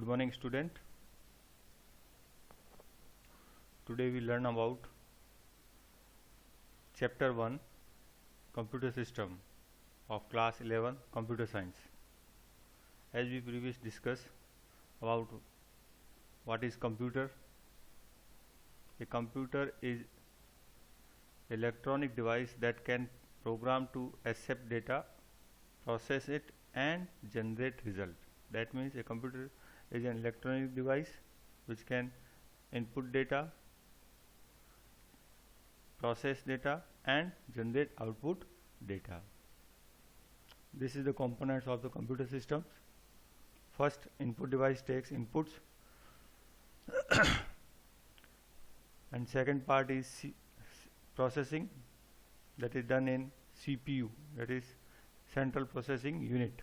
Good morning, student. Today we learn about chapter 1 computer system of class 11 computer science. As we previously discussed about what is computer. A computer is electronic device that can program to accept data, process it and generate result. That means a computer is an electronic device which can input data, process data and generate output data. This is the components of the computer systems. First, input device takes inputs and second part is processing, that is done in CPU, that is central processing unit,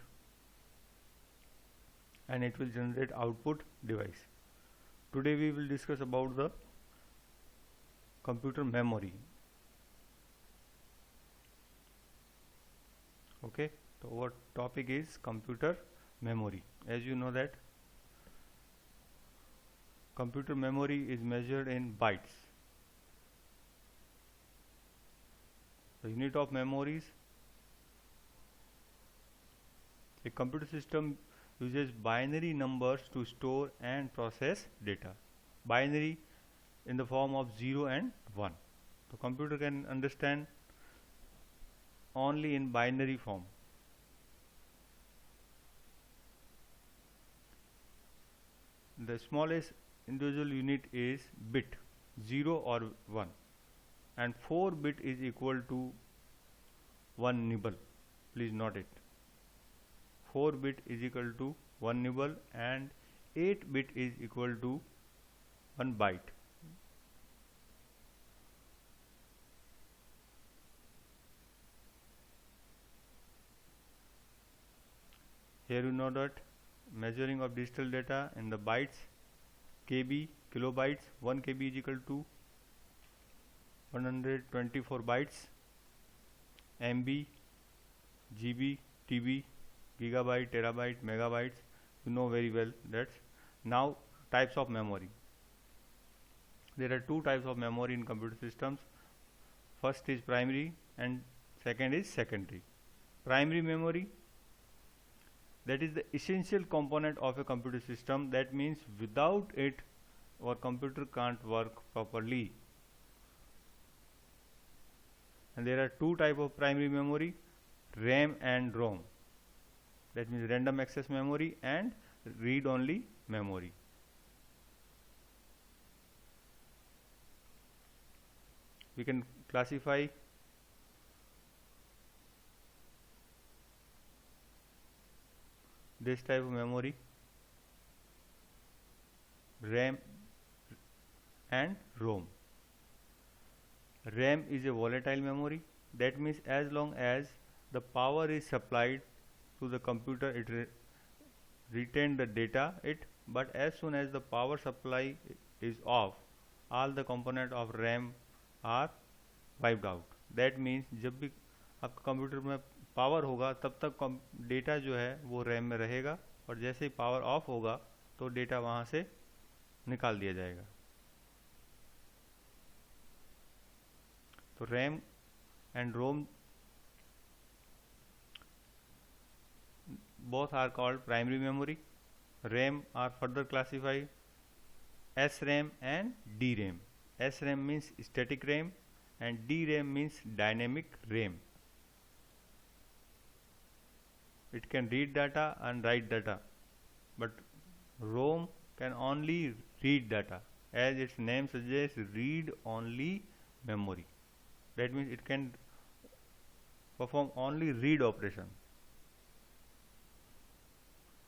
and it will generate output device. Today we will discuss about the computer memory. Okay, so our topic is computer memory. As you know that computer memory is measured in bytes. The unit of memory is a computer system uses binary numbers to store and process data. Binary in the form of 0 and 1. The computer can understand only in binary form. The smallest individual unit is bit, 0 or 1, and 4 bit is equal to 1 nibble. Please note it. 4 bit is equal to 1 nibble and 8 bit is equal to 1 byte. Here you know that measuring of digital data in the bytes, KB, kilobytes, 1 KB is equal to 124 bytes, MB, GB, TB, gigabyte, terabyte, megabytes, you know very well. That's now types of memory. There are two types of memory in computer systems. First is primary and second is secondary. Primary memory, that is the essential component of a computer system. That means without it our computer can't work properly. And there are two types of primary memory, RAM and ROM. That means random access memory and read-only memory. We can classify this type of memory, RAM and ROM. RAM is a volatile memory. That means as long as the power is supplied to the computer, it retain the data, but as soon as the power supply is off, all the component of RAM are wiped out. That means जब भी आपका computer में power होगा तब तक data जो है वो रैम में रहेगा, और जैसे ही पावर ऑफ होगा तो डेटा वहाँ से निकाल दिया जाएगा. तो RAM and ROM both are called primary memory. RAM are further classified SRAM and DRAM. SRAM means static RAM and DRAM means dynamic RAM. It can read data and write data, but ROM can only read data. As its name suggests, read only memory. That means it can perform only read operation.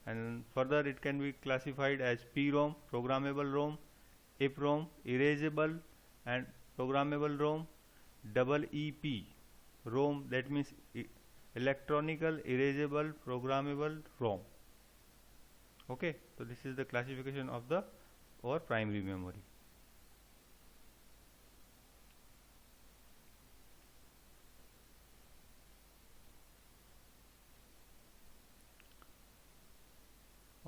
And further it can be classified as PROM, programmable ROM, EPROM, erasable and programmable ROM, EEP ROM, that means electronical erasable programmable ROM. Okay, so this is the classification of the or primary memory.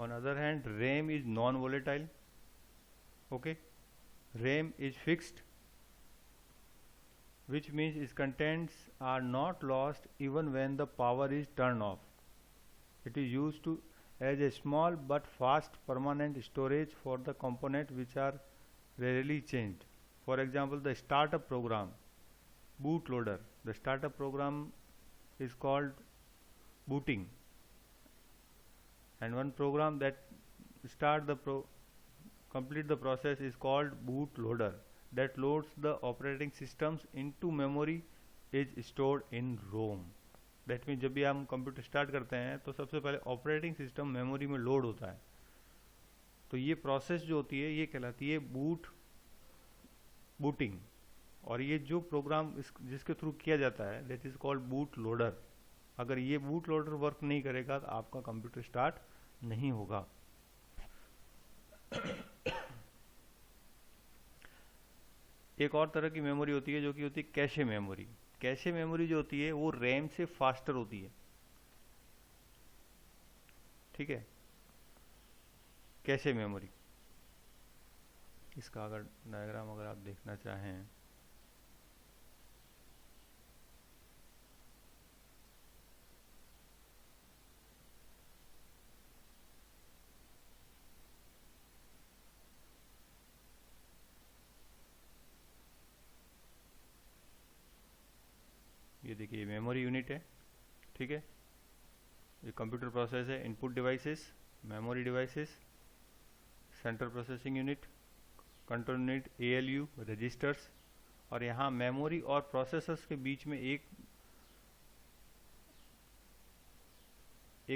On other hand, RAM is non-volatile. Okay, RAM is fixed, which means its contents are not lost even when the power is turned off. It is used to as a small but fast permanent storage for the component which are rarely changed. For example, the startup program, bootloader. The startup program is called booting, and one program that complete the process is called bootloader, that loads the operating systems into memory is stored in ROM. That means जब भी हम computer start करते हैं तो सबसे पहले operating system memory में load होता है. तो ये प्रोसेस जो होती है ये कहलाती है बूटिंग. और ये जो प्रोग्राम जिसके थ्रू किया जाता है that is called boot loader. अगर ये बूट लोडर वर्क नहीं करेगा तो आपका कंप्यूटर स्टार्ट नहीं होगा. एक और तरह की मेमोरी होती है जो कि होती है कैशे मेमोरी. कैशे मेमोरी जो होती है वो रैम से फास्टर होती है. ठीक है, कैशे मेमोरी. इसका अगर डायग्राम अगर आप देखना चाहें ये देखिए मेमोरी यूनिट है. ठीक है, ये कंप्यूटर प्रोसेस है. Input devices, memory devices, central processing unit, control unit, ALU, registers. और यहाँ मेमोरी और प्रोसेसर्स के बीच में एक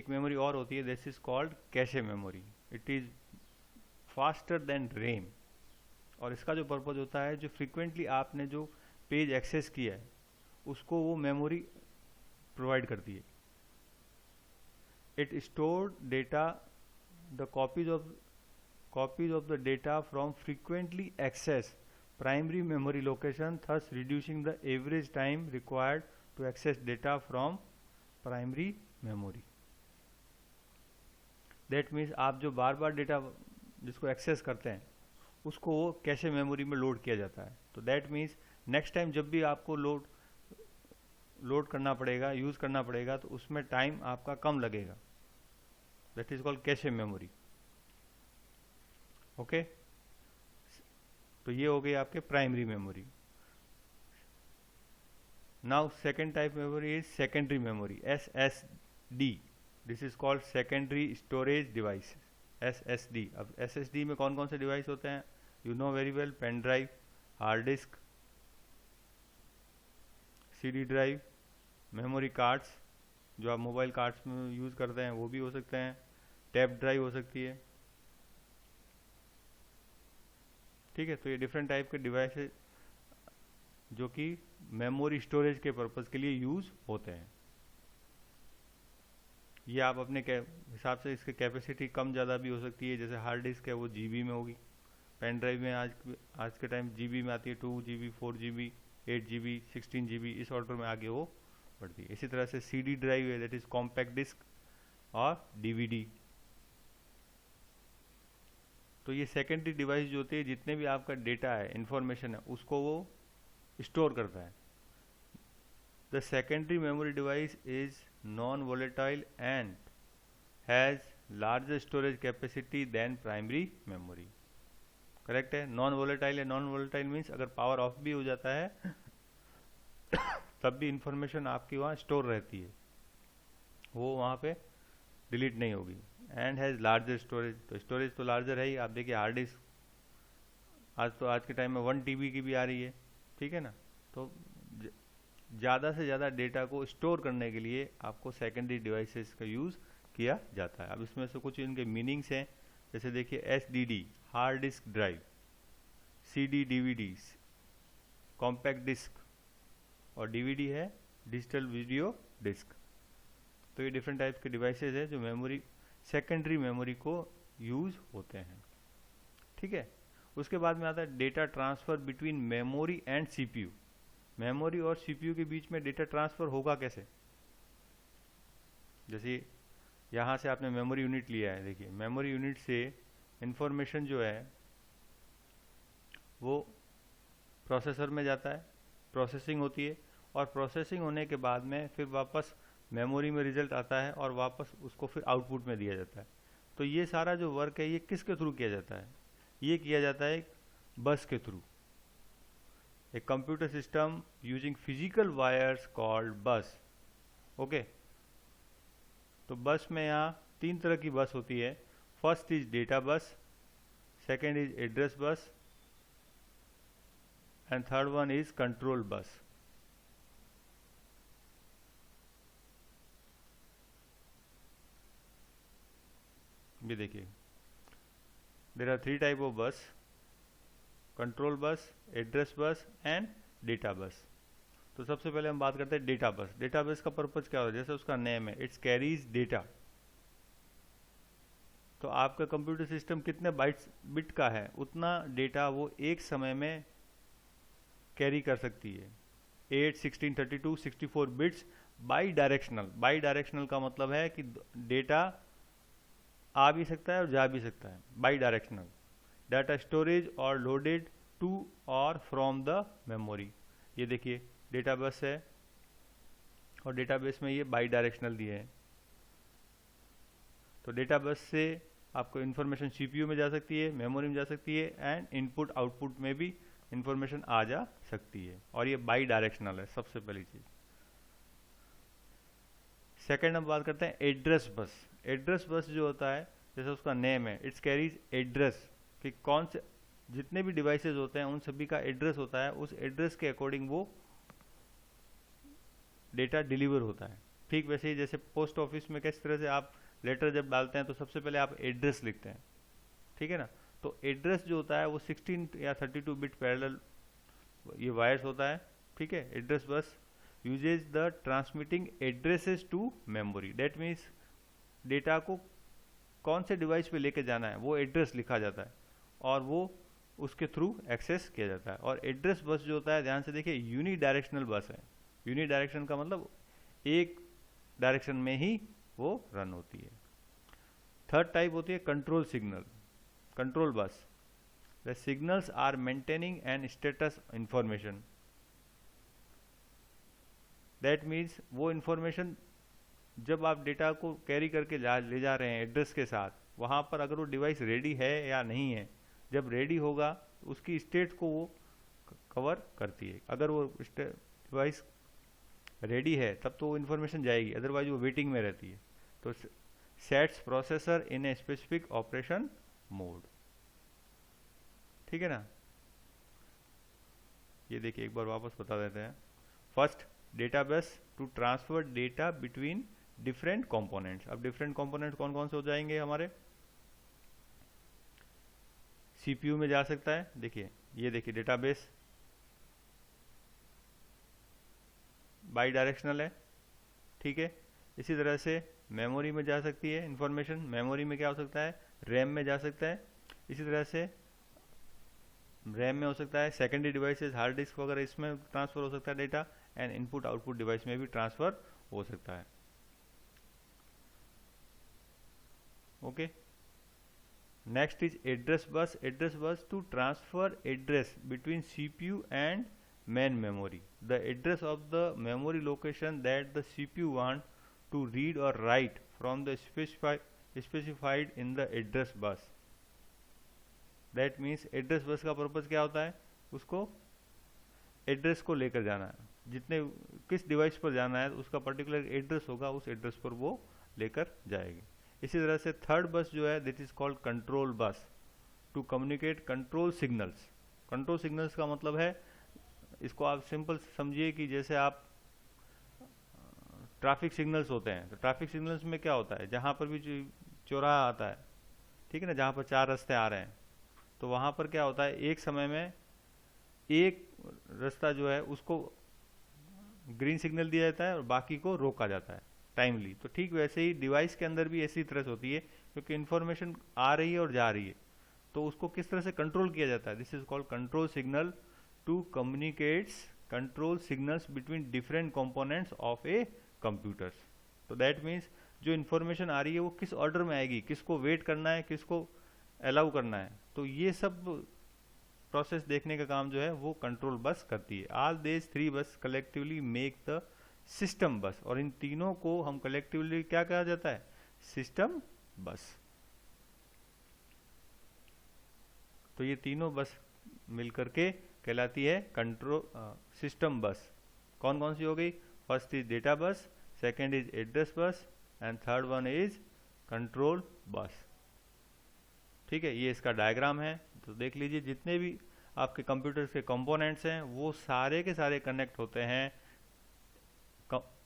मेमोरी और होती है. This is called cache memory. It is faster than RAM. और इसका जो पर्पज होता है, जो फ्रीक्वेंटली आपने जो पेज एक्सेस किया है उसको वो मेमोरी प्रोवाइड करती है. It stored data, the copies of the data from frequently access primary memory location, thus reducing the average time required to access data from primary memory. That means आप जो बार बार data जिसको access करते हैं उसको वो cache memory में load किया जाता है. तो दैट मीन्स नेक्स्ट टाइम जब भी आपको लोड करना पड़ेगा, यूज़ करना पड़ेगा, तो उसमें टाइम आपका कम लगेगा. That is called cache memory. Okay, तो ये हो गई आपके primary memory. Now second type memory is secondary memory, SSD. This is called secondary storage device, SSD. अब SSD में कौन कौन से डिवाइस होते हैं? You know very well. Pen drive, hard disk, CD drive, memory cards जो आप mobile cards में यूज़ करते हैं वो भी हो सकते हैं, टैप ड्राइव हो सकती है. ठीक है, तो ये डिफरेंट टाइप के डिवाइस है जो कि मेमोरी स्टोरेज के पर्पज़ के लिए यूज़ होते हैं. ये आप अपने हिसाब से इसकी कैपेसिटी कम ज़्यादा भी हो सकती है. जैसे हार्ड डिस्क है वो GB में होगी, पेन ड्राइव में आज के टाइम GB में आती है, 2GB, 4GB, 8GB, 16GB, इस ऑर्डर में आगे वो बढ़ती है. इसी तरह से CD ड्राइव है, दैट इज कॉम्पैक्ट डिस्क, और DVD. तो ये सेकेंडरी डिवाइस जो होती है, जितने भी आपका डेटा है, इंफॉर्मेशन है, उसको वो स्टोर करता है. The secondary memory device is non volatile and has larger storage capacity than primary memory. Correct है, नॉन वोलेटाइल है. नॉन वोलेटाइल मीन्स अगर पावर ऑफ भी हो जाता है तब भी इंफॉर्मेशन आपकी वहाँ स्टोर रहती है, वो वहाँ पे डिलीट नहीं होगी. एंड हैज़ लार्जर स्टोरेज, तो स्टोरेज तो लार्जर है ही. आप देखिए हार्ड डिस्क आज के टाइम में 1 TB की भी आ रही है. ठीक है ना, तो ज़्यादा से ज़्यादा डेटा को स्टोर करने के लिए आपको सेकेंडरी डिवाइसेस का यूज़ किया जाता है. अब इसमें से कुछ इनके मीनिंग्स हैं. जैसे देखिए SDD, hard disk drive, CD DVD, compact disk, और DVD है डिजिटल वीडियो डिस्क. तो ये डिफरेंट टाइप्स के डिवाइसेस है जो मेमोरी, सेकेंडरी मेमोरी को यूज़ होते हैं. ठीक है, उसके बाद में आता है data transfer between memory and CPU. Memory और CPU के बीच में डेटा ट्रांसफ़र होगा कैसे? जैसे यहाँ से आपने मेमोरी यूनिट लिया है, देखिए मेमोरी यूनिट से इंफॉर्मेशन जो है वो प्रोसेसर में जाता है, प्रोसेसिंग होती है, और प्रोसेसिंग होने के बाद में फिर वापस मेमोरी में रिजल्ट आता है और वापस उसको फिर आउटपुट में दिया जाता है। तो ये सारा जो वर्क है ये किसके थ्रू किया जाता है? ये किया जाता है बस के through. A computer system using physical wires called बस। ओके, तो बस में यहाँ 3 तरह की बस होती है। First is data bus, second is address बस, and third one is control bus. ये देखिए, देर आर 3 टाइप ऑफ बस, कंट्रोल बस, एड्रेस बस एंड डेटा बस। तो सबसे पहले हम बात करते हैं डेटा बस। डेटा बस का पर्पज क्या होता है? जैसे उसका नेम है, इट्स कैरीज डेटा। तो आपका कंप्यूटर सिस्टम कितने बिट का है उतना डेटा वो एक समय में कैरी कर सकती है। 8, 16, 32, 64 bits by directional. By directional का मतलब है कि डेटा आ भी सकता है और जा भी सकता है। बाई डायरेक्शनल डाटा स्टोरेज और लोडेड टू और फ्रॉम द मेमोरी। ये देखिए डेटा बस है और डेटाबेस में ये बाई डायरेक्शनल दिए हैं। तो डेटा बस से आपको इन्फॉर्मेशन सीपीयू में जा सकती है, मेमोरी में जा सकती है, एंड इनपुट आउटपुट में भी इन्फॉर्मेशन आ जा सकती है, और ये बाई डायरेक्शनल है सबसे पहली चीज। सेकेंड हम बात करते हैं एड्रेस बस। एड्रेस बस जो होता है, जैसे उसका नेम है, इट्स कैरीज एड्रेस, कि कौन से जितने भी डिवाइसेस होते हैं उन सभी का एड्रेस होता है, उस एड्रेस के अकॉर्डिंग वो डेटा डिलीवर होता है। ठीक वैसे ही जैसे पोस्ट ऑफिस में किस तरह से आप लेटर जब डालते हैं तो सबसे पहले आप एड्रेस लिखते हैं, ठीक है ना। तो एड्रेस जो होता है वो 16 या 32 बिट पैरेलल ये वायर्स होता है, ठीक है। Address bus uses the transmitting addresses to memory. That means data को कौन से डिवाइस पे लेके जाना है वो एड्रेस लिखा जाता है और वो उसके थ्रू एक्सेस किया जाता है। और एड्रेस बस जो होता है, ध्यान से देखिए, यूनी डायरेक्शनल बस है। यूनी डायरेक्शन का मतलब एक डायरेक्शन में ही वो रन होती है। थर्ड टाइप होती है control signal, control bus. The signals are maintaining and status information. That means वो इंफॉर्मेशन जब आप डेटा को कैरी करके ले जा रहे हैं एड्रेस के साथ, वहाँ पर अगर वो डिवाइस रेडी है या नहीं है, जब रेडी होगा उसकी स्टेट को वो कवर करती है। अगर वो डिवाइस रेडी है तब तो वो इन्फॉर्मेशन जाएगी, अदरवाइज वो वेटिंग में रहती है। तो sets processor in a specific operation mode, ठीक है ना। ये देखिए एक बार वापस बता देते हैं। First, data bus to transfer data between different components. अब डिफरेंट कंपोनेंट्स कौन कौन से हो जाएंगे हमारे? सीपीयू में जा सकता है, देखिए ये देखिए डेटाबेस बाई डायरेक्शनल है, ठीक है। इसी तरह से मेमोरी में जा सकती है इंफॉर्मेशन। मेमोरी में क्या हो सकता है? रैम में जा सकता है। इसी तरह से रैम में हो सकता है, सेकेंडरी डिवाइसेस हार्ड डिस्क वगैरह इसमें ट्रांसफर हो सकता है data, and input output device में भी ट्रांसफर हो सकता है। Okay, next is address bus. Address bus to transfer address between CPU and main memory. The address of the memory location that the CPU want to read or write from the specified in the address bus. That means address bus का purpose क्या होता है? उसको address को लेकर जाना है, जितने किस डिवाइस पर जाना है उसका पर्टिकुलर एड्रेस होगा, उस एड्रेस पर वो लेकर जाएगी। इसी तरह से थर्ड बस जो है that is called control bus to communicate control signals. Control signals का मतलब है, इसको आप सिंपल समझिए कि जैसे आप ट्रैफिक सिग्नल्स होते हैं, तो ट्रैफिक सिग्नल्स में क्या होता है, जहाँ पर भी चौराहा आता है, ठीक है ना, जहाँ पर 4 रास्ते आ रहे हैं, तो वहाँ पर क्या होता है, एक समय में एक रास्ता जो है उसको ग्रीन सिग्नल दिया जाता है और बाकी को रोका जाता है टाइमली। तो ठीक वैसे ही डिवाइस के अंदर भी ऐसी तरह से होती है, क्योंकि इन्फॉर्मेशन आ रही है और जा रही है, तो उसको किस तरह से कंट्रोल किया जाता है। This is called control signal to communicates control signals between different components of a computers. So that means जो इन्फॉर्मेशन आ रही है वो किस ऑर्डर में आएगी, किसको वेट करना है, किसको अलाउ करना है, तो ये सब प्रोसेस देखने का काम जो है वो कंट्रोल बस करती है। ऑल दिस थ्री बस कलेक्टिवली मेक द सिस्टम बस, और इन तीनों को हम कलेक्टिवली क्या कहा जाता है, सिस्टम बस। तो ये तीनों बस मिलकर के कहलाती है कंट्रोल सिस्टम बस। कौन कौन सी हो गई, first is data bus, second is address बस, and third one is control bus. ठीक है, ये इसका डायग्राम है, तो देख लीजिए जितने भी आपके कंप्यूटर के कंपोनेंट्स हैं वो सारे के सारे कनेक्ट होते हैं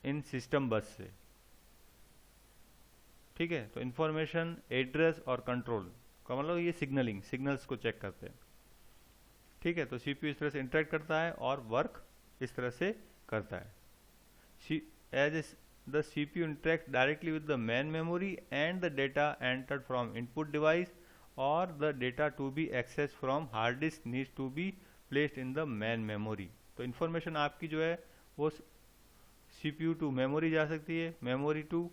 इन सिस्टम बस से। ठीक है, तो इंफॉर्मेशन, एड्रेस और कंट्रोल का मतलब ये सिग्नल्स को चेक करते हैं। ठीक है, तो सीपीयू इस तरह से इंटरेक्ट करता है और वर्क इस तरह से करता है। As the CPU interact directly with the main memory and the data entered from input device और the data to be access from hard disk needs to be placed in the main memory. तो information आपकी जो है वो CPU to memory जा सकती है, memory to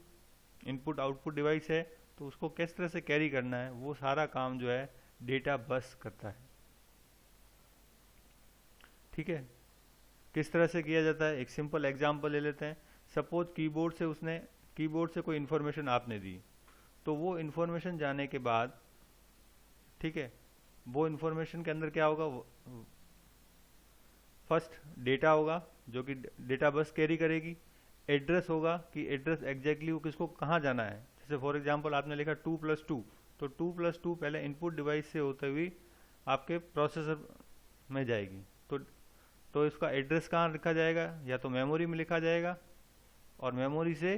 input output device है, तो उसको किस तरह से कैरी करना है वो सारा काम जो है डेटा बस करता है। ठीक है, किस तरह से किया जाता है, एक सिंपल एग्जांपल ले लेते हैं। सपोज कीबोर्ड से कोई इन्फॉर्मेशन आपने दी, तो वो इन्फॉर्मेशन जाने के बाद, ठीक है, वो इन्फॉर्मेशन के अंदर क्या होगा, फर्स्ट डेटा होगा जो कि डेटा बस कैरी करेगी, एड्रेस होगा कि एड्रेस एग्जैक्टली वो किसको कहाँ जाना है। जैसे फॉर एग्जांपल आपने लिखा 2+2, तो 2+2 पहले इनपुट डिवाइस से होते हुए आपके प्रोसेसर में जाएगी, तो इसका एड्रेस कहाँ लिखा जाएगा, या तो मेमोरी में लिखा जाएगा और मेमोरी से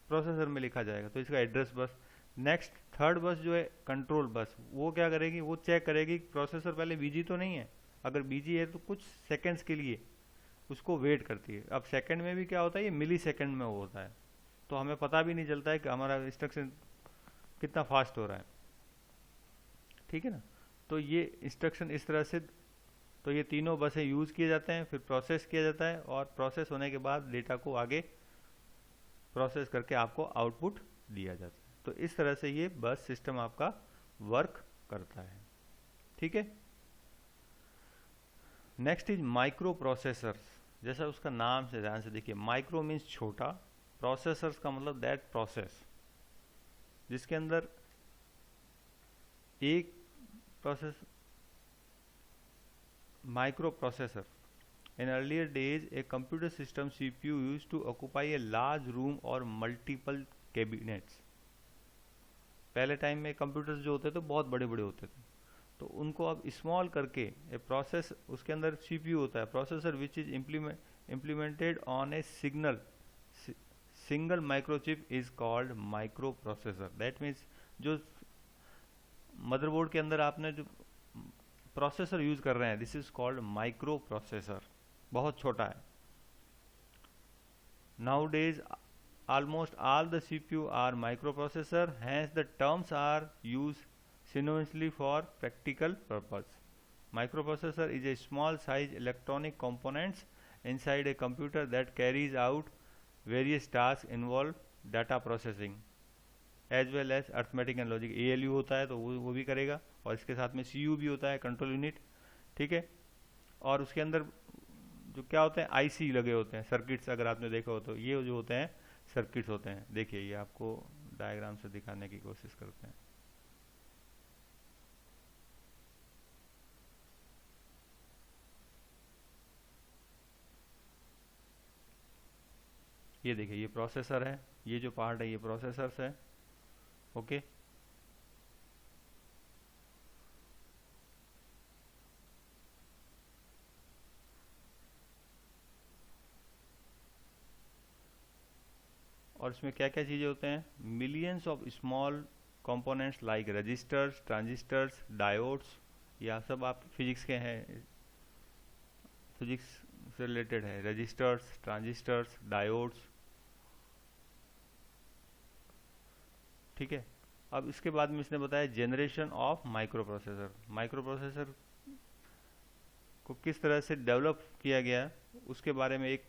प्रोसेसर में लिखा जाएगा, तो इसका address bus. Next third bus जो है कंट्रोल बस, वो क्या करेगी, वो चेक करेगी प्रोसेसर पहले बिजी तो नहीं है, अगर बिजी है तो कुछ सेकंड्स के लिए उसको वेट करती है। अब सेकंड में भी क्या होता है, ये मिली सेकंड में होता है, तो हमें पता भी नहीं चलता है कि हमारा इंस्ट्रक्शन कितना फास्ट हो रहा है। ठीक है ना, तो ये इंस्ट्रक्शन इस तरह से, तो ये तीनों बसें यूज किए जाते हैं, फिर प्रोसेस किया जाता है और प्रोसेस होने के बाद डेटा को आगे प्रोसेस करके आपको आउटपुट दिया जाता है। तो इस तरह से ये बस सिस्टम आपका वर्क करता है। ठीक है, नेक्स्ट इज माइक्रो प्रोसेसर्स। जैसा उसका नाम से ध्यान से देखिए, माइक्रो मीन्स छोटा, प्रोसेसर्स का मतलब दैट प्रोसेस जिसके अंदर एक process, microprocessor. In earlier days, a computer system CPU used to occupy a large room or multiple cabinets. पहले टाइम में कंप्यूटर्स जो होते थे बहुत बड़े बड़े होते थे, तो उनको अब स्मॉल करके ए प्रोसेस, उसके अंदर CPU होता है, processor which is implemented on a single microchip is called micro processor. That means जो मदरबोर्ड के अंदर आपने जो प्रोसेसर यूज कर रहे हैं, this is called micro processor, बहुत छोटा है। Now days almost all the CPU are microprocessor, hence the terms are used synonymously for practical purpose. Microprocessor is a small size electronic components inside a computer that carries out various tasks involve data processing as well as arithmetic and logic. ALU होता है तो वो भी करेगा, और इसके साथ में CU भी होता है, कंट्रोल यूनिट। ठीक है, और उसके अंदर जो क्या होते हैं, IC लगे होते हैं, सर्किट्स अगर आपने देखा हो तो ये जो होते हैं सर्किट्स होते हैं। देखिए ये आपको डायग्राम से दिखाने की कोशिश करते हैं। ये देखिए ये प्रोसेसर है, ये जो पार्ट है ये प्रोसेसर्स है। ओके, और इसमें क्या क्या चीज़ें होते हैं, millions of small components like registers, transistors, diodes, या सब आप फिजिक्स के हैं, फिजिक्स से रिलेटेड है, रजिस्टर्स, ट्रांजिस्टर्स, डायोड्स। ठीक है, अब इसके बाद में इसने बताया generation of micro processor. Micro processor को किस तरह से डेवलप किया गया उसके बारे में एक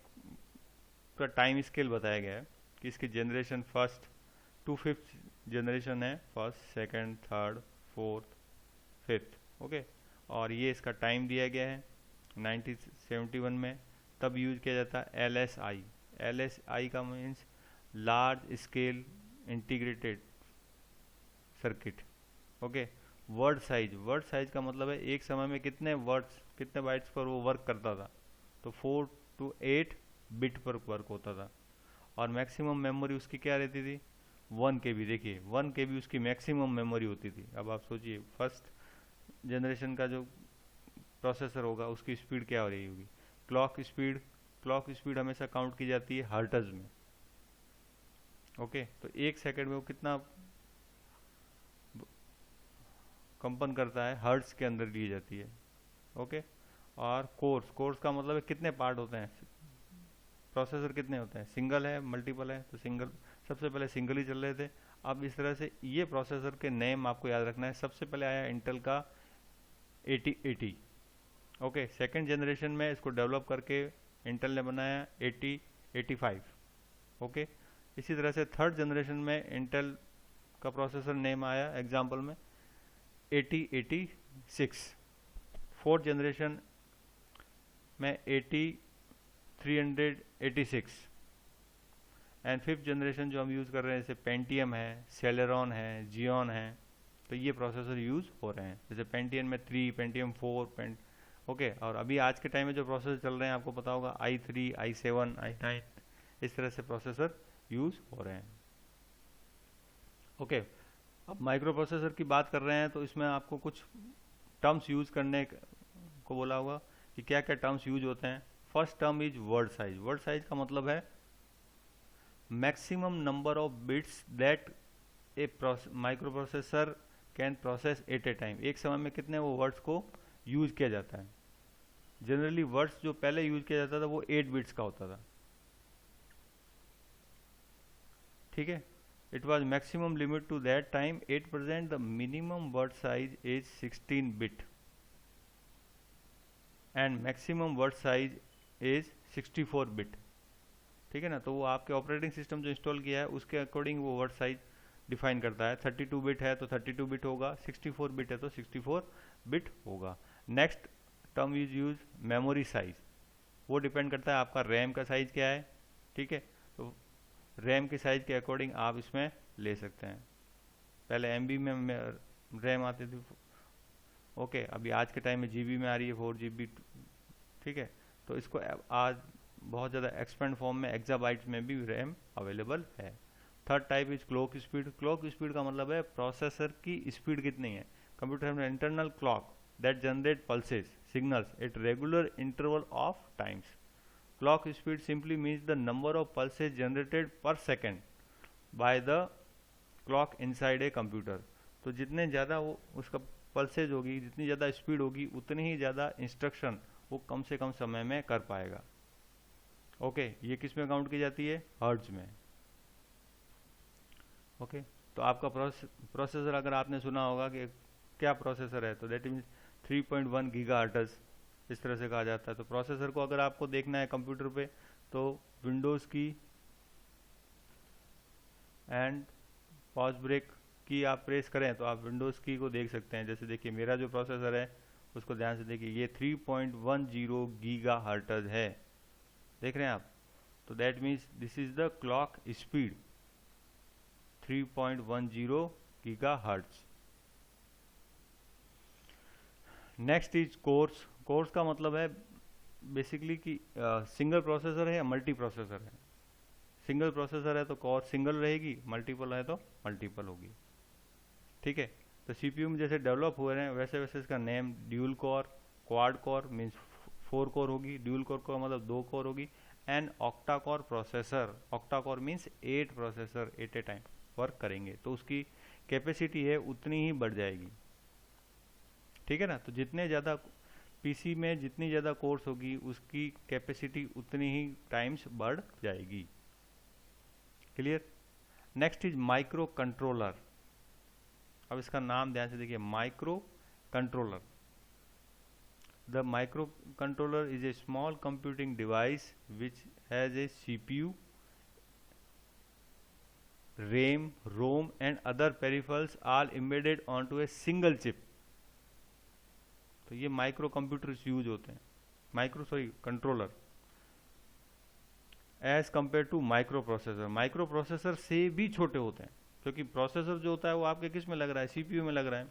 का टाइम स्केल बताया गया है कि इसकी generation first to fifth generation है, first, second, third, fourth, fifth. Okay, और ये इसका टाइम दिया गया है 1971 में। तब यूज किया जाता है LSI। LSI का means large scale integrated circuit. Okay, word size, word size का मतलब है एक समय में कितने वर्ड्स, कितने बाइट्स पर वो वर्क करता था, तो 4 to 8 बिट पर वर्क होता था। और मैक्सिमम मेमोरी उसकी क्या रहती थी, 1 KB। देखिए 1 KB उसकी मैक्सिमम मेमोरी होती थी। अब आप सोचिए फर्स्ट जनरेशन का जो प्रोसेसर होगा उसकी स्पीड क्या हो रही होगी, क्लॉक स्पीड। क्लॉक स्पीड हमेशा काउंट की जाती है हर्ट्ज में। ओके, तो एक सेकंड में वो कितना कंपन करता है, हर्ट्ज के अंदर ली जाती है। ओके, और कोर्स, कोर्स का मतलब है कितने पार्ट होते हैं, प्रोसेसर कितने होते हैं, सिंगल है मल्टीपल है, तो सिंगल, सबसे पहले सिंगल ही चल रहे थे। अब इस तरह से ये प्रोसेसर के नेम आपको याद रखना है। सबसे पहले आया इंटेल का 8080। ओके, सेकंड जनरेशन में इसको डेवलप करके इंटेल ने बनाया 8085। ओके, इसी तरह से थर्ड जनरेशन में इंटेल का प्रोसेसर नेम आया एग्जाम्पल में 8086। फोर्थ जनरेशन में 8386। एंड फिफ्थ जनरेशन जो हम यूज़ कर रहे हैं जैसे पेंटियम है, सेलेरॉन है, जियोन है, तो ये प्रोसेसर यूज़ हो रहे हैं। जैसे पेंटियम में 3, पेंटियम 4, ओके। और अभी आज के टाइम में जो प्रोसेसर चल रहे हैं आपको पता होगा i3, i7, i9, इस तरह से प्रोसेसर यूज़ हो रहे हैं। ओके, अब माइक्रो प्रोसेसर की बात कर रहे हैं तो इसमें आपको कुछ टर्म्स यूज़ करने को बोला होगा कि क्या क्या टर्म्स यूज होते हैं। First term is word size. Word size का मतलब है maximum number of bits that A micro processor can process at a time. एक समय में कितने वो वर्ड्स को यूज किया जाता है। जनरली वर्ड्स जो पहले यूज किया जाता था वो 8 बिट्स का होता था, ठीक है। It was maximum limit to that time 8%। The minimum word size is 16 bit and maximum word size is 64 bit, ठीक है ना। तो वो आपके ऑपरेटिंग सिस्टम जो इंस्टॉल किया है उसके अकॉर्डिंग वो वर्ड साइज डिफाइन करता है। 32 बिट है तो 32 बिट होगा, 64 बिट है तो 64 बिट होगा। Next term is use memory size. वो डिपेंड करता है आपका रैम का साइज क्या है, ठीक है। तो रैम के साइज के अकॉर्डिंग आप इसमें ले सकते हैं। पहले MB में रैम आती थी, ओके, अभी आज के टाइम में GB में आ रही है 4 GB, ठीक है। तो इसको आज बहुत ज़्यादा एक्सपेंड फॉर्म में एक्साबाइट्स में भी रैम अवेलेबल है। Third type is clock speed. Clock speed का मतलब है प्रोसेसर की स्पीड कितनी है। कंप्यूटर में internal clock that generate pulses signals at regular interval of times. Clock speed simply means the number of pulses generated per second by the clock inside a computer. तो जितने ज़्यादा वो उसका pulses होगी, जितनी ज़्यादा स्पीड होगी, उतनी ही ज़्यादा इंस्ट्रक्शन वो कम से कम समय में कर पाएगा। ओके, ये किस में काउंट की जाती है, हर्ट्ज में। ओके, तो आपका प्रोसेसर अगर आपने सुना होगा कि क्या प्रोसेसर है, तो दैट मीन्स 3.1 गीगाहर्ट्ज, इस तरह से कहा जाता है। तो प्रोसेसर को अगर आपको देखना है कंप्यूटर पे तो विंडोज़ की एंड पॉज ब्रेक की आप प्रेस करें तो आप विंडोज़ की को देख सकते हैं। जैसे देखिए मेरा जो प्रोसेसर है उसको ध्यान से देखिए, ये 3.10 गीगाहर्ट्ज है, देख रहे हैं आप। तो that means this is the clock speed 3.10 gigahertz. Next is course. Course का मतलब है बेसिकली कि सिंगल प्रोसेसर है या मल्टी प्रोसेसर है। सिंगल प्रोसेसर है तो कोर सिंगल रहेगी, मल्टीपल है तो मल्टीपल होगी, ठीक है। तो CPU में जैसे डेवलप हो रहे हैं वैसे वैसे इसका name dual core, quad core means 4 core होगी, ड्यूल कोर का मतलब 2 कोर होगी, and octa core processor. Octa core means 8 processor at a time work करेंगे, तो उसकी कैपेसिटी है उतनी ही बढ़ जाएगी, ठीक है ना। तो जितने ज़्यादा PC में जितनी ज़्यादा कोर्स होगी उसकी कैपेसिटी उतनी ही टाइम्स बढ़ जाएगी। Clear. Next is micro controller. अब इसका नाम ध्यान से देखिए, micro controller. The micro controller is a small computing device which has a CPU RAM, ROM and other peripherals all embedded onto a single chip. तो ये माइक्रो कंप्यूटर्स यूज होते हैं, controller, as compare to microprocessor. Microprocessor से भी छोटे होते हैं, क्योंकि प्रोसेसर जो होता है वो आपके किस में लग रहा है, CPU में लग रहा है।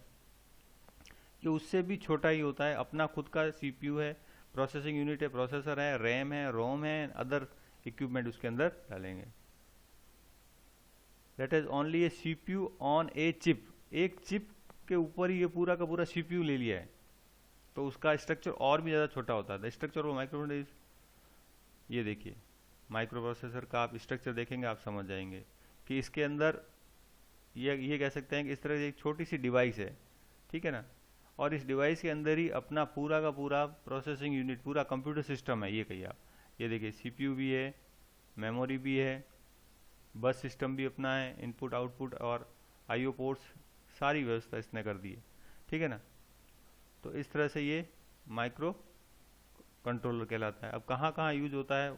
ये उससे भी छोटा ही होता है, अपना खुद का CPU है, प्रोसेसिंग यूनिट है, प्रोसेसर है, रैम है, रोम है, अदर इक्विपमेंट उसके अंदर डालेंगे। That is only A CPU on a chip. एक चिप के ऊपर ही ये पूरा का पूरा CPU ले लिया है, तो उसका स्ट्रक्चर और भी ज़्यादा छोटा होता है। स्ट्रक्चर ऑफ माइक्रो, ये देखिए माइक्रो प्रोसेसर का आप स्ट्रक्चर देखेंगे आप समझ जाएंगे कि इसके अंदर ये कह सकते हैं कि इस तरह से एक छोटी सी डिवाइस है, ठीक है ना, और इस डिवाइस के अंदर ही अपना पूरा का पूरा प्रोसेसिंग यूनिट, पूरा कंप्यूटर सिस्टम है। ये कहिए आप, ये देखिए CPU भी है, मेमोरी भी है, बस सिस्टम भी अपना है, इनपुट आउटपुट और IO पोर्ट्स, सारी व्यवस्था इसने कर दी है, ठीक है ना। तो इस तरह से ये माइक्रो कंट्रोलर कहलाता है। अब कहाँ कहाँ यूज होता है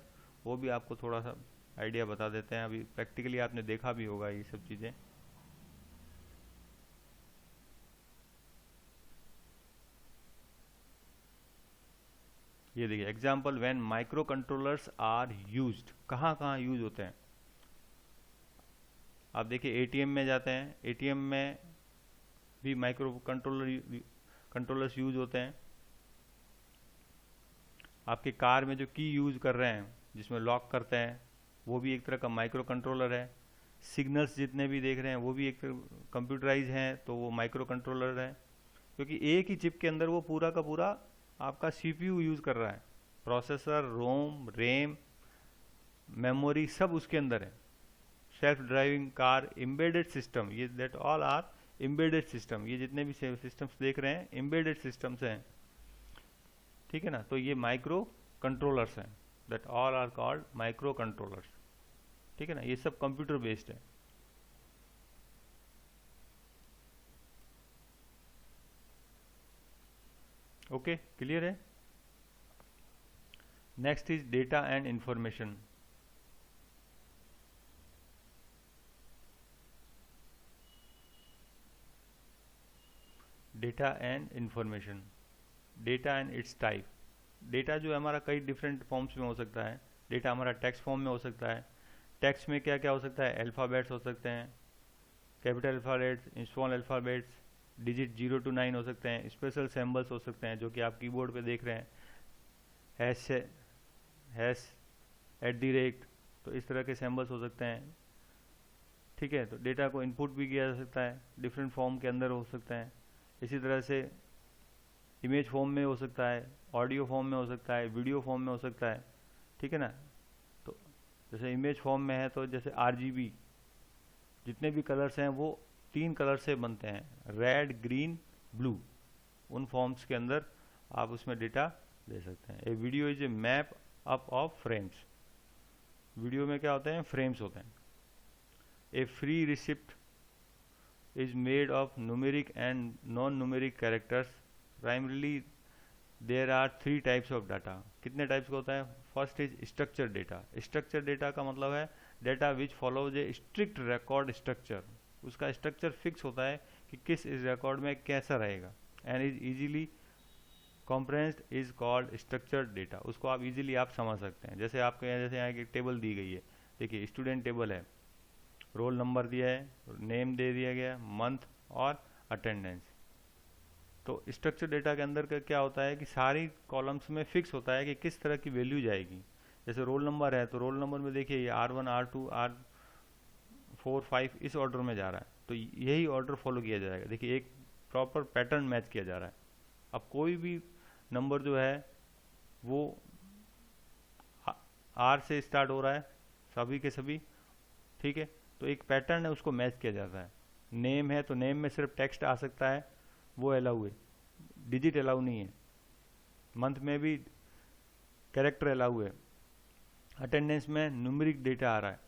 वो भी आपको थोड़ा सा आइडिया बता देते हैं। अभी प्रैक्टिकली आपने देखा भी होगा ये सब चीज़ें। ये देखिए example when microcontrollers are used, कहाँ कहाँ यूज होते हैं। आप देखिए ATM में जाते हैं, ATM में भी माइक्रो कंट्रोलर्स यूज होते हैं। आपके कार में जो की यूज कर रहे हैं, जिसमें लॉक करते हैं, वो भी एक तरह का माइक्रो कंट्रोलर है। सिग्नल्स जितने भी देख रहे हैं वो भी एक कंप्यूटराइज हैं, तो वो माइक्रो कंट्रोलर है, क्योंकि एक ही चिप के अंदर वो पूरा का पूरा आपका CPU यूज कर रहा है। प्रोसेसर, रोम, रैम, मेमोरी सब उसके अंदर है। Self driving car, embedded system, ये that all are embedded system. ये जितने भी सिस्टम्स देख रहे हैं एम्बेडेड सिस्टम्स हैं, ठीक है ना। तो ये माइक्रो कंट्रोलर्स हैं, that all are called microcontrollers, ठीक है ना। ये सब कंप्यूटर बेस्ड है। ओके, क्लियर है। Next is data and information. Data and information, data and its type. Data जो है हमारा कई डिफरेंट फॉर्म्स में हो सकता है। डेटा हमारा टेक्स्ट फॉर्म में हो सकता है। टेक्स्ट में क्या क्या हो सकता है, अल्फ़ाबेट्स हो सकते हैं, capital alphabets, small alphabets, digit 0 to 9 हो सकते हैं, स्पेशल सिंबल्स हो सकते हैं जो कि आप कीबोर्ड पे देख रहे हैं, हैश, @ तो इस तरह के सिंबल्स हो सकते हैं, ठीक है। तो डेटा को इनपुट भी किया जा सकता है, डिफरेंट फॉर्म के अंदर हो सकता है। इसी तरह से इमेज फॉर्म में हो सकता है, ऑडियो फॉर्म में हो सकता है, वीडियो फॉर्म में हो सकता है, ठीक है ना। तो जैसे इमेज फॉर्म में है तो जैसे RGB, जितने भी कलर्स हैं वो 3 कलर से बनते हैं, रेड, ग्रीन, ब्लू। उन फॉर्म्स के अंदर आप उसमें डेटा दे सकते हैं। A video is a map up of frames. Video में क्या होते हैं, फ्रेम्स होते हैं। A free receipt is made of numeric and non-numeric characters. Primarily there are 3 types of data. कितने टाइप्स का होता है, first is structure data. Structure data का मतलब है data which follows a strict record structure. उसका स्ट्रक्चर फिक्स होता है कि किस इस रिकॉर्ड में कैसा रहेगा, and is easily comprehensed is called structure data. उसको आप इजीली आप समझ सकते हैं। जैसे आपके यहाँ जैसे यहाँ एक टेबल दी गई है, देखिए स्टूडेंट टेबल है, रोल नंबर दिया है, नेम दे दिया गया, मंथ और अटेंडेंस। तो स्ट्रक्चर डेटा के अंदर का क्या होता है कि सारी कॉलम्स में फिक्स होता है कि किस तरह की वैल्यू जाएगी। जैसे रोल नंबर है तो रोल नंबर में देखिए ये R1, R2, R4, 5 इस ऑर्डर में जा रहा है, तो यही ऑर्डर फॉलो किया जाएगा। देखिए एक प्रॉपर पैटर्न मैच किया जा रहा है। अब कोई भी नंबर जो है वो R से स्टार्ट हो रहा है, सभी के सभी, ठीक है। तो एक पैटर्न है, उसको मैच किया जाता है। नेम है तो नेम में सिर्फ टेक्स्ट आ सकता है, वो अलाउ है, डिजिट अलाउ नहीं है। मंथ में भी कैरेक्टर अलाउ है। अटेंडेंस में न्यूमेरिक डेटा आ रहा है।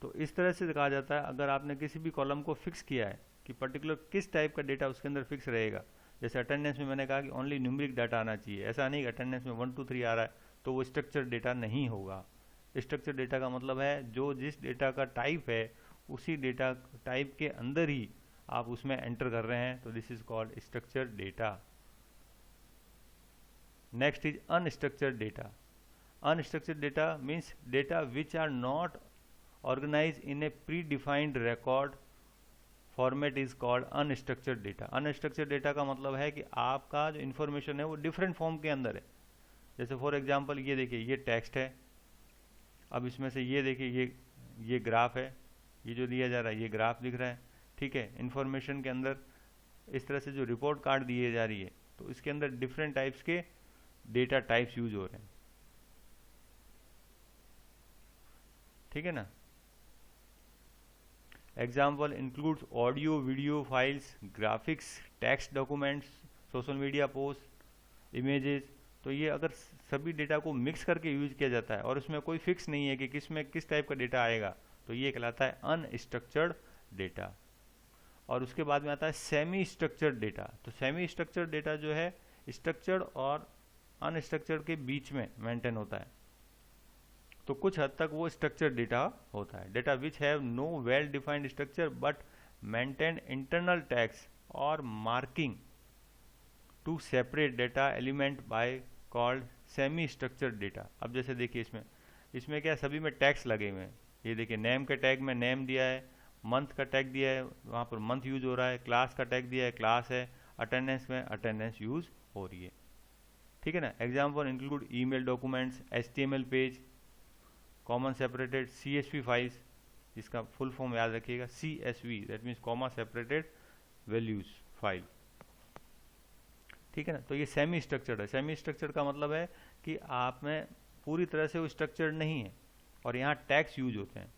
तो इस तरह से कहा जाता है अगर आपने किसी भी कॉलम को फिक्स किया है कि पर्टिकुलर किस टाइप का डेटा उसके अंदर फिक्स रहेगा। जैसे अटेंडेंस में मैंने कहा कि ओनली न्यूमेरिक डाटा आना चाहिए, ऐसा नहीं कि अटेंडेंस में 1 2 3 आ रहा है तो वो स्ट्रक्चर डेटा नहीं होगा। स्ट्रक्चर डेटा का मतलब है जो जिस डेटा का टाइप है उसी डेटा टाइप के अंदर ही आप उसमें एंटर कर रहे हैं, तो this is called structured data. Next is unstructured data. Unstructured data means data which are not organize in a predefined record format is called unstructured data. Unstructured data का मतलब है कि आपका जो इन्फॉर्मेशन है वो डिफरेंट फॉर्म के अंदर है। जैसे फॉर एग्जांपल ये देखिए, ये टेक्स्ट है, अब इसमें से ये देखिए, ये ग्राफ है, ये जो दिया जा रहा है ये ग्राफ दिख रहा है, ठीक है। इन्फॉर्मेशन के अंदर इस तरह से जो रिपोर्ट कार्ड दिए जा रही है, तो इसके अंदर डिफरेंट टाइप्स के डेटा टाइप्स यूज हो रहे हैं, ठीक है ना। Example includes audio, video files, graphics, text documents, social media post, images. तो ये अगर सभी डेटा को मिक्स करके यूज किया जाता है और उसमें कोई फिक्स नहीं है कि किस में किस टाइप का डेटा आएगा, तो ये कहलाता है अनस्ट्रक्चर्ड डेटा। और उसके बाद में आता है सेमी स्ट्रक्चर्ड डेटा। तो सेमी स्ट्रक्चर्ड डेटा जो है स्ट्रक्चर्ड और अनस्ट्रक्चर्ड के बीच में मेंटेन होता है, तो कुछ हद तक वो स्ट्रक्चर्ड डेटा होता है। Data which have no well defined structure but maintain internal tags और marking to separate data element by called semi structured data. अब जैसे देखिए इसमें क्या सभी में टैग्स लगे हुए हैं। ये देखिए नेम के टैग में नेम दिया है, मंथ का टैग दिया है, वहाँ पर मंथ यूज हो रहा है, क्लास का टैग दिया है, क्लास है, अटेंडेंस में अटेंडेंस यूज हो रही है, ठीक है ना। Example include email documents, HTML page, common separated CSV files, इसका फुल फॉर्म याद रखिएगा CSV, that means comma separated values file, ठीक है ना। तो ये सेमी स्ट्रक्चर्ड है। सेमी स्ट्रक्चर्ड का मतलब है कि आप में पूरी तरह से वो स्ट्रक्चर्ड नहीं है और यहाँ टैग्स यूज होते हैं,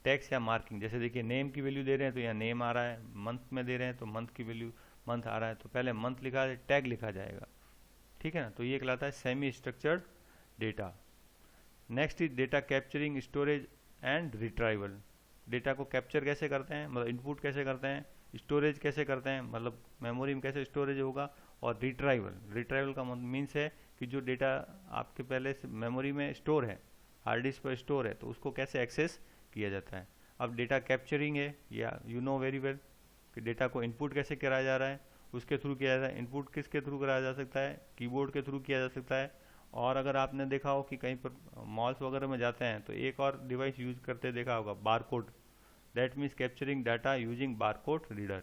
टैग्स या मार्किंग। जैसे देखिए नेम की वैल्यू दे रहे हैं तो यहाँ नेम आ रहा है, मंथ में दे रहे हैं तो मंथ की वैल्यू मंथ आ रहा है, तो पहले मंथ लिखा है, टैग लिखा जाएगा, ठीक है ना। तो ये कहलाता है semi structured data. Next is data capturing, storage and retrieval. Data को कैप्चर कैसे करते हैं, मतलब इनपुट कैसे करते हैं, स्टोरेज कैसे करते हैं, मतलब मेमोरी में कैसे स्टोरेज होगा, और रिट्राइवल का मीन्स है कि जो डेटा आपके पहले से मेमोरी में स्टोर है, हार्ड डिस्क पर स्टोर है, तो उसको कैसे एक्सेस किया जाता है। अब डेटा कैप्चरिंग है, या यू नो वेरी वेल कि डेटा को इनपुट कैसे कराया जा रहा है, उसके थ्रू किया जाता है। इनपुट किसके थ्रू कराया जा सकता है, कीबोर्ड के थ्रू किया जा सकता है। और अगर आपने देखा हो कि कहीं पर मॉल्स वगैरह में जाते हैं तो एक और डिवाइस यूज करते देखा होगा, barcode, that means capturing data using barcode reader.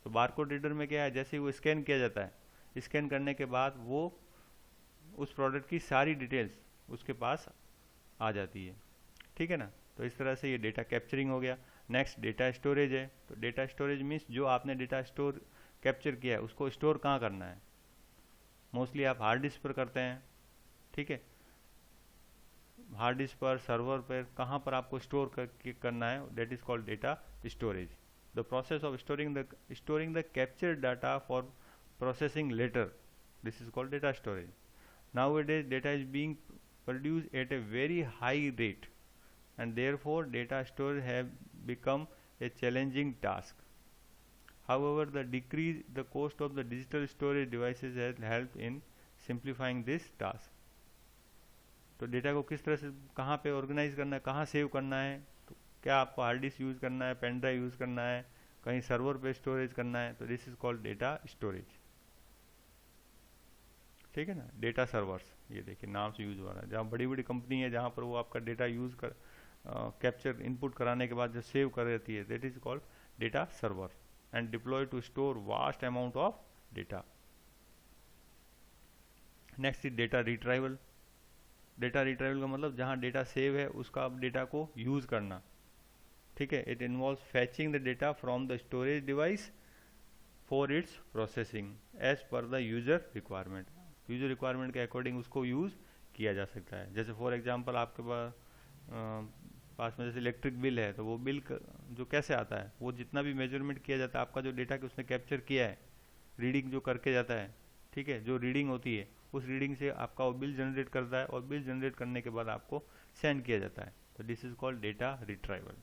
तो बारकोड रीडर में क्या है, जैसे ही वो स्कैन किया जाता है, स्कैन करने के बाद वो उस प्रोडक्ट की सारी डिटेल्स उसके पास आ जाती है, ठीक है ना। तो इस तरह से ये डेटा कैप्चरिंग हो गया। नेक्स्ट डेटा स्टोरेज है। तो डेटा स्टोरेज मीन्स जो आपने डेटा स्टोर कैप्चर किया है उसको स्टोर कहाँ करना है। मोस्टली आप हार्ड डिस्क पर करते हैं, ठीक है। हार्ड डिस्क पर, सर्वर पर, कहाँ पर आपको स्टोर करना है, that is called data storage. The process of storing the capture data for processing later, this is called data storage. Nowadays data is being produced at a very high rate and therefore data storage have become a challenging task. However, the cost of the digital storage devices has helped in simplifying this task. तो data को किस तरह से कहाँ पे organise करना है, कहाँ सेव करना है, तो क्या आपको हार्ड डिस्क यूज़ करना है, पेन ड्राइव यूज़ करना है, कहीं सर्वर पे स्टोरेज करना है, तो this is called data storage, ठीक है ना। डेटा सर्वर्स, ये देखिए नाम से यूज हो रहा है। जहाँ बड़ी बड़ी कंपनी है जहाँ पर वो आपका डेटा यूज कर कैप्चर इनपुट कराने के बाद जो सेव कर रहती है, that is called data server and deploy to store vast amount of data. Next is data retrieval. Data retrieval का मतलब जहाँ डेटा सेव है उसका अब डेटा को यूज करना, ठीक है। It involves fetching the data from the storage device for its processing as per the user requirement. User requirement के अकॉर्डिंग उसको यूज़ किया जा सकता है। जैसे फॉर एग्जांपल आपके पास में जैसे इलेक्ट्रिक बिल है, तो वो बिल जो कैसे आता है, वो जितना भी मेजरमेंट किया जाता है, आपका जो डेटा कि उसने कैप्चर किया है, रीडिंग जो करके जाता है, ठीक है, जो रीडिंग होती है उस रीडिंग से आपका वो बिल जनरेट करता है और बिल जनरेट करने के बाद आपको सेंड किया जाता है। तो this is called data retrieval.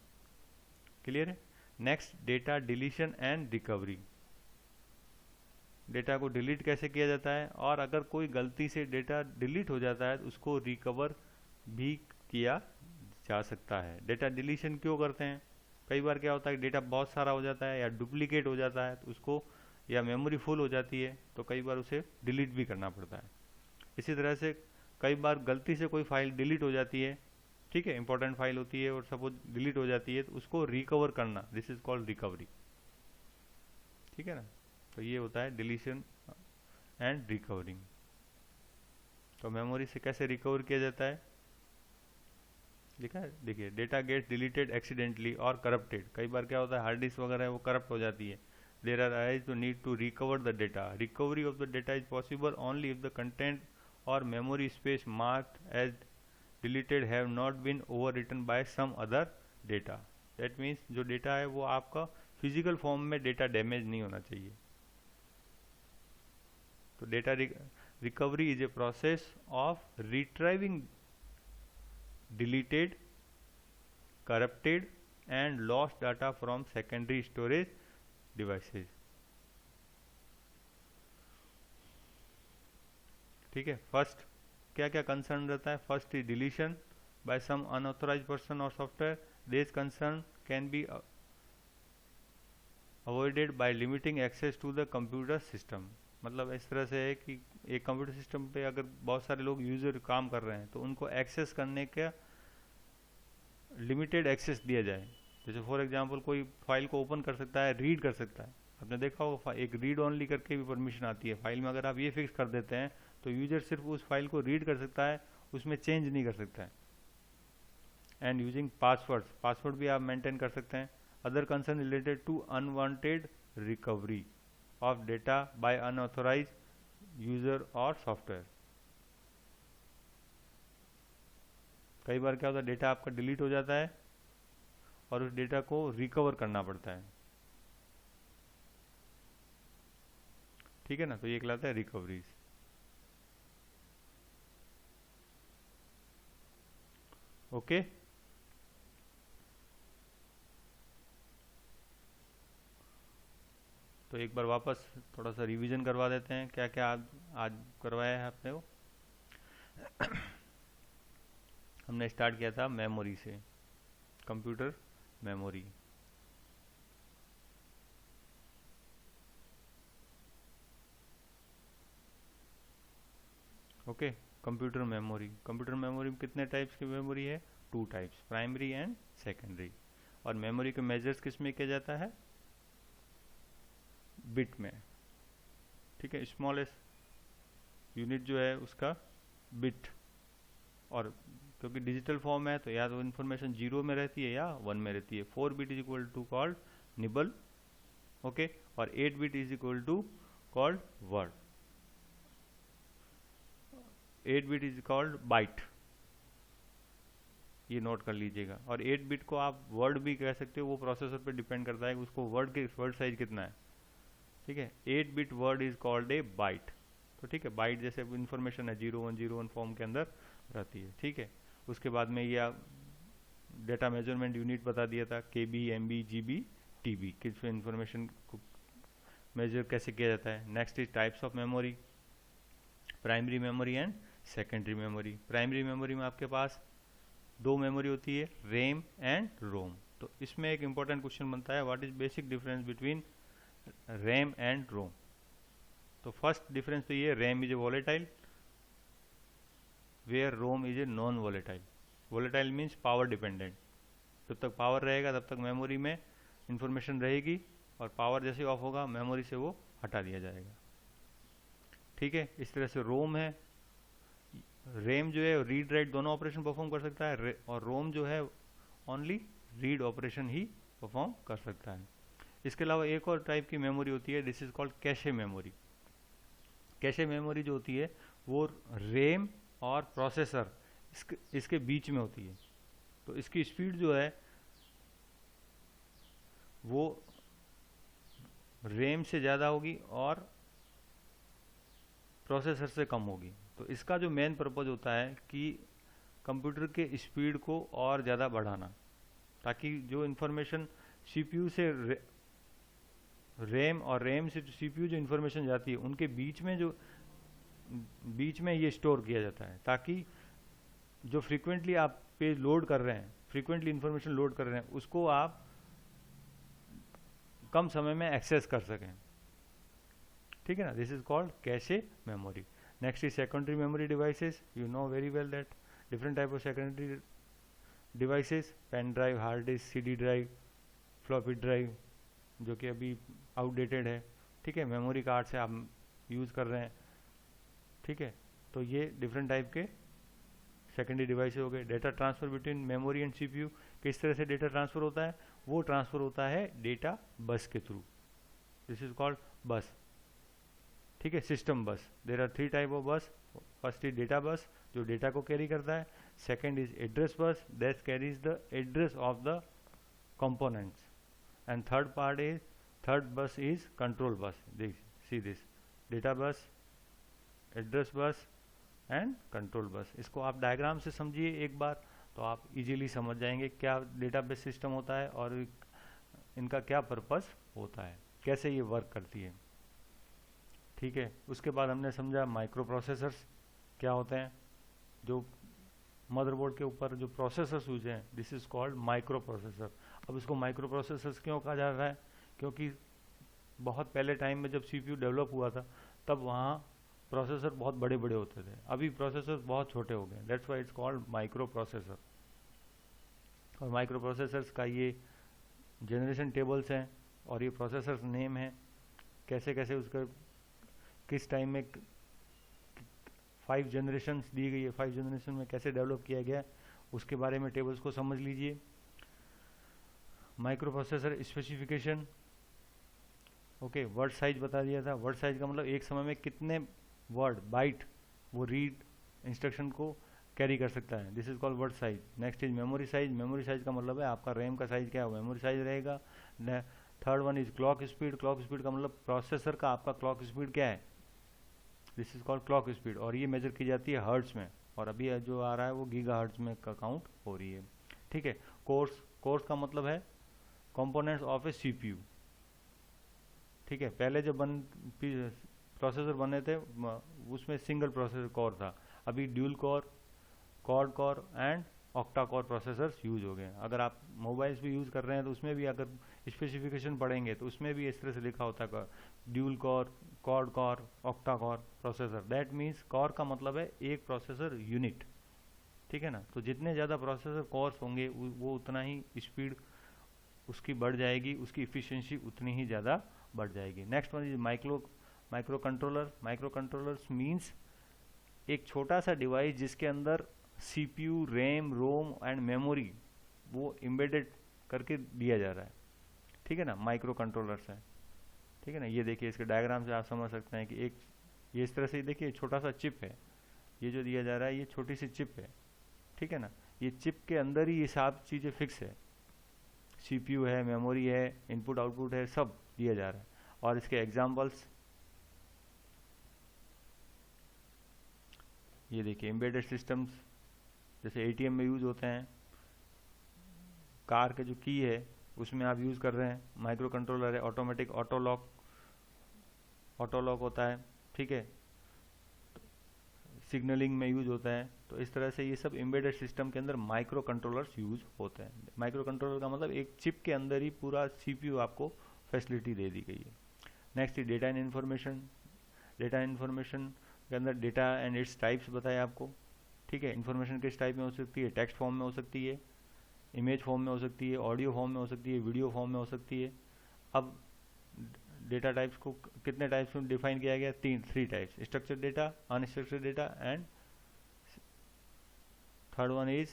Clear है। Next data deletion and recovery. Data को डिलीट कैसे किया जाता है, और अगर कोई गलती से डेटा डिलीट हो जाता है तो उसको रिकवर भी किया जा सकता है। डेटा डिलीशन क्यों करते हैं? कई बार क्या होता है, डेटा बहुत सारा हो जाता है या डुप्लीकेट हो जाता है तो उसको, या मेमोरी फुल हो जाती है तो कई बार उसे डिलीट भी करना पड़ता है। इसी तरह से कई बार गलती से कोई फाइल डिलीट हो जाती है, ठीक है, इंपॉर्टेंट फाइल होती है और सपोज डिलीट हो जाती है तो उसको रिकवर करना, दिस इज कॉल्ड रिकवरी, ठीक है ना। तो ये होता है डिलीशन एंड रिकवरिंग। तो मेमोरी से कैसे रिकवर किया जाता है, लिखा है, देखिए, डेटा गेट्स डिलीटेड एक्सीडेंटली और करप्टेड। कई बार क्या होता है, हार्ड डिस्क वगैरह है वो करप्ट हो जाती है। There are eyes to need to recover the data. Recovery of the data is possible only if the content और memory space marked as deleted have not been overwritten by some other data. That means जो data है वो आपका physical form में data damage नहीं होना चाहिए। तो data recovery is a process of retrieving deleted, corrupted and lost data from secondary storage devices। ठीक है, फर्स्ट क्या क्या कंसर्न रहता है? First is deletion by some unauthorised person और software. This concern can be avoided by limiting access to the computer system. मतलब इस तरह से है कि एक कंप्यूटर सिस्टम पे अगर बहुत सारे लोग यूजर काम कर रहे हैं तो उनको एक्सेस करने का लिमिटेड एक्सेस दिया जाए। जैसे फॉर एग्जांपल कोई फाइल को ओपन कर सकता है, रीड कर सकता है। आपने देखा होगा एक रीड ओनली करके भी परमिशन आती है फाइल में। अगर आप ये फिक्स कर देते हैं तो यूजर सिर्फ उस फाइल को रीड कर सकता है, उसमें चेंज नहीं कर सकता है। एंड यूजिंग पासवर्ड भी आप मेंटेन कर सकते हैं। Other concern related to unwanted recovery of data by unauthorize user और सॉफ्टवेयर। कई बार क्या होता है, डेटा आपका डिलीट हो जाता है और उस डेटा को रिकवर करना पड़ता है, ठीक है ना। तो ये कहलाता है रिकवरीज। ओके, तो एक बार वापस थोड़ा सा रिवीजन करवा देते हैं क्या क्या आज करवाया है आपने। वो हमने स्टार्ट किया था मेमोरी से, computer memory. Okay, computer memory में कितने टाइप्स की मेमोरी है? 2 टाइप्स, प्राइमरी एंड सेकेंडरी। और मेमोरी के मेजर्स किस में किया जाता है? बिट में, ठीक है। स्मॉलेस्ट यूनिट जो है उसका बिट, और क्योंकि डिजिटल फॉर्म है तो या तो इन्फॉर्मेशन 0 में रहती है या 1 में रहती है। 4 bit is equal to called nibble, okay, और 8 bit is equal to called word. 8 bit is called byte, ये नोट कर लीजिएगा। और 8 बिट को आप वर्ड भी कह सकते हो, वो प्रोसेसर पे डिपेंड करता है उसको वर्ड साइज कितना है, ठीक है। 8 bit word is called a bite. तो ठीक है, बाइट जैसे इन्फॉर्मेशन है 0101 फॉर्म के अंदर रहती है, ठीक है। उसके बाद में ये डेटा मेजरमेंट यूनिट बता दिया था, KB, MB, GB, TB, किस इन्फॉर्मेशन को मेजर कैसे किया जाता है। Next is types of memory, primary memory and secondary memory. Primary memory में आपके पास 2 मेमोरी होती है, रैम एंड रोम। तो इसमें एक इंपॉर्टेंट क्वेश्चन बनता है, what is basic difference between RAM and ROM. तो फर्स्ट डिफरेंस तो ये, RAM is a volatile where ROM is a non volatile. Volatile means power dependent, जब तक पावर रहेगा तब तक मेमोरी में इंफॉर्मेशन रहेगी, और पावर जैसे ऑफ होगा मेमोरी से वो हटा दिया जाएगा, ठीक है। इस तरह से रोम है, रैम जो है रीड राइट दोनों ऑपरेशन परफॉर्म कर सकता है, और रोम जो है ओनली रीड ऑपरेशन ही परफॉर्म कर सकता है। इसके अलावा एक और टाइप की मेमोरी होती है, this is called cache memory. Cache memory जो होती है वो रैम और प्रोसेसर इसके बीच में होती है। तो इसकी स्पीड जो है वो रैम से ज़्यादा होगी और प्रोसेसर से कम होगी। तो इसका जो मेन पर्पज होता है कि कंप्यूटर के स्पीड को और ज़्यादा बढ़ाना, ताकि जो इन्फॉर्मेशन CPU से रैम और रैम से CPU जो इन्फॉर्मेशन जाती है उनके बीच में ये स्टोर किया जाता है, ताकि जो फ्रीक्वेंटली आप पेज लोड कर रहे हैं फ्रीक्वेंटली इन्फॉर्मेशन लोड कर रहे हैं उसको आप कम समय में एक्सेस कर सकें, ठीक है ना। This is called cache memory. Next is secondary memory devices. You know very well that different type of secondary devices, pen drive, hard disk, CD drive, floppy drive, जो कि अभी आउटडेटेड है, ठीक है, मेमोरी कार्ड से आप use कर रहे हैं, ठीक है। तो ये डिफरेंट टाइप के सेकेंडरी डिवाइस हो गए। Data transfer between memory and CPU, किस तरह से डेटा ट्रांसफर होता है? वो ट्रांसफर होता है डेटा बस के थ्रू। दिस इज कॉल्ड बस, ठीक है, सिस्टम बस। देयर आर 3 टाइप ऑफ बस। फर्स्ट इज डेटा बस, जो डेटा को कैरी करता है। सेकेंड इज एड्रेस बस, that carries the address of the components, and third bus is control bus. See this data bus, address bus and control bus. इसको आप diagram से समझिए एक बार तो आप इजीली समझ जाएंगे क्या डेटाबेस सिस्टम होता है और इनका क्या पर्पस होता है, कैसे ये वर्क करती है, ठीक है। उसके बाद हमने समझा माइक्रो प्रोसेसर्स क्या होते हैं, जो मदरबोर्ड के ऊपर जो प्रोसेसर्स यूज हैं, this is called micro processor. अब इसको माइक्रो प्रोसेसर्स क्यों कहा जा रहा है? क्योंकि बहुत पहले टाइम में जब CPU डेवलप हुआ था तब वहाँ प्रोसेसर बहुत बड़े बड़े होते थे, अभी प्रोसेसर बहुत छोटे हो गए, that's why it's called micro processor. और माइक्रो प्रोसेसर्स का ये जनरेशन टेबल्स हैं और ये प्रोसेसर्स नेम है, कैसे कैसे उसका किस टाइम में 5 जनरेशन्स दी गई है, 5 जनरेशन में कैसे डेवलप किया गया उसके बारे में टेबल्स को समझ लीजिए। Micro processor specification, okay, word size बता दिया था। वर्ड साइज का मतलब एक समय में कितने वर्ड बाइट वो रीड इंस्ट्रक्शन को कैरी कर सकता है, this is called word size. Next is memory size. Memory size का मतलब है आपका रैम का साइज क्या है, मेमोरी साइज रहेगा। Third one is clock speed. Clock speed का मतलब प्रोसेसर का आपका क्लॉक स्पीड क्या है, this is called clock speed, और ये मेजर की जाती है हर्ट्ज में, और अभी जो आ रहा है वो गीगा हर्ट्ज में का काउंट हो रही है, ठीक है। कोर्स का मतलब है कंपोनेंट्स ऑफ ए CPU, ठीक है। पहले जब प्रोसेसर बने थे उसमें सिंगल प्रोसेसर कोर था, अभी dual core, quad core and octa core processors use हो गए। अगर आप मोबाइल्स भी यूज़ कर रहे हैं तो उसमें भी अगर स्पेसिफिकेशन पढ़ेंगे तो उसमें भी इस तरह से लिखा होता है dual core, quad core, octa core processor. That means core का मतलब है एक प्रोसेसर यूनिट, ठीक है ना। तो जितने ज़्यादा प्रोसेसर कोर्स होंगे वो उतना ही स्पीड उसकी बढ़ जाएगी, उसकी इफिशिएंसी उतनी ही ज़्यादा बढ़ जाएगी। Next one is microcontroller. Microcontrollers means एक छोटा सा डिवाइस जिसके अंदर CPU, RAM, ROM and memory वो एम्बेडेड करके दिया जा रहा है, ठीक है ना, माइक्रो कंट्रोलर्स है, ठीक है ना। ये देखिए इसके डायग्राम से आप समझ सकते हैं कि एक ये इस तरह से देखिए छोटा सा चिप है, ये जो दिया जा रहा है ये छोटी सी चिप है, ठीक है ना। ये चिप के अंदर ही ये सब चीज़ें फिक्स है, CPU है, मेमोरी है, इनपुट आउटपुट है, सब दिया जा रहा है। और इसके एग्जाम्पल्स ये देखिए, एम्बेडेड सिस्टम्स जैसे ATM में यूज़ होते हैं, कार के जो की है उसमें आप यूज़ कर रहे हैं, माइक्रो कंट्रोलर है। ऑटोमेटिक ऑटो लॉक होता है, ठीक है, सिग्नलिंग में यूज होता है। तो इस तरह से ये सब एम्बेडेड सिस्टम के अंदर माइक्रो कंट्रोलर्स यूज होते हैं। माइक्रो कंट्रोलर का मतलब एक चिप के अंदर ही पूरा CPU आपको फैसिलिटी दे दी गई है। Next data and information. Data and information के अंदर डेटा एंड इट्स टाइप्स बताए आपको, ठीक है। इन्फॉर्मेशन किस टाइप में हो सकती है, टेक्स्ट फॉर्म में हो सकती है, इमेज फॉर्म में हो सकती है, ऑडियो फॉर्म में हो सकती है, वीडियो फॉर्म में हो सकती है। अब डेटा टाइप्स को कितने टाइप्स में डिफाइन किया गया, 3 types, structured data, unstructured data and third one is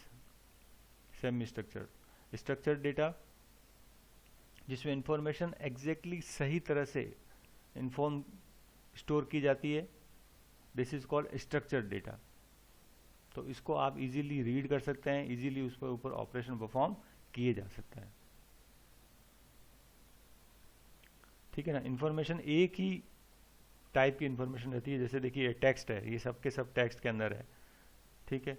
semi structured. Structured data जिसमें इंफॉर्मेशन एग्जैक्टली सही तरह से इन्फॉर्म स्टोर की जाती है, this is called structured data. तो इसको आप इजीली रीड कर सकते हैं, इजीली उसके ऊपर ऑपरेशन परफॉर्म किए जा सकता है, ठीक है ना। इन्फॉर्मेशन एक ही टाइप की इन्फॉर्मेशन रहती है, जैसे देखिए टेक्स्ट है, ये सब के सब टेक्स्ट के अंदर है, ठीक है।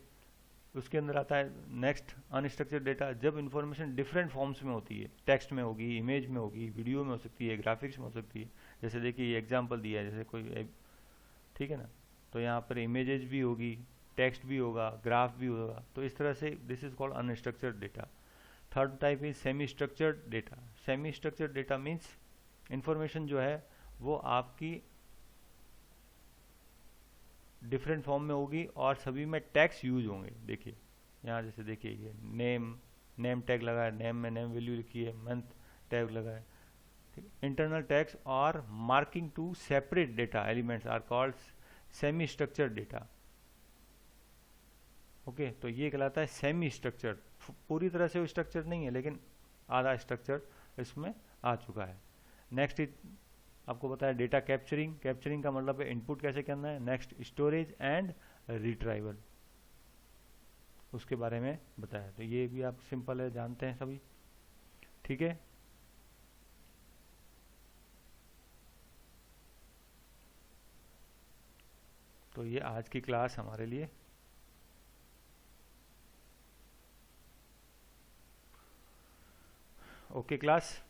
उसके अंदर आता है नेक्स्ट अनस्ट्रक्चर्ड डेटा, जब इन्फॉर्मेशन डिफरेंट फॉर्म्स में होती है, टेक्स्ट में होगी, इमेज में होगी, वीडियो में हो सकती है, ग्राफिक्स में हो सकती है। जैसे देखिए ये एग्जांपल दिया है, जैसे कोई, ठीक है ना, तो यहाँ पर इमेजेस भी होगी, टेक्स्ट भी होगा, ग्राफ भी होगा, तो इस तरह से this is called unstructured data. Third type is semi structured data. Semi structured data means information जो है वो आपकी डिफरेंट फॉर्म में होगी और सभी में टैग्स यूज होंगे। देखिए यहाँ जैसे देखिए ये नेम टैग लगा है, नेम में नेम वैल्यू लिखी है, मंथ टैग लगा है। इंटरनल टैग्स और marking to separate data elements are called semi structured data. Okay, तो ये कहलाता है सेमी स्ट्रक्चर्ड। पूरी तरह से वो स्ट्रक्चर नहीं है लेकिन आधा स्ट्रक्चर इसमें आ चुका है। नेक्स्ट आपको बताया डेटा कैप्चरिंग। कैप्चरिंग का मतलब है इनपुट कैसे करना है। नेक्स्ट स्टोरेज एंड रिट्राइवल, उसके बारे में बताया। तो ये भी आप सिंपल है, जानते हैं सभी, ठीक है। तो ये आज की क्लास हमारे लिए। Okay class.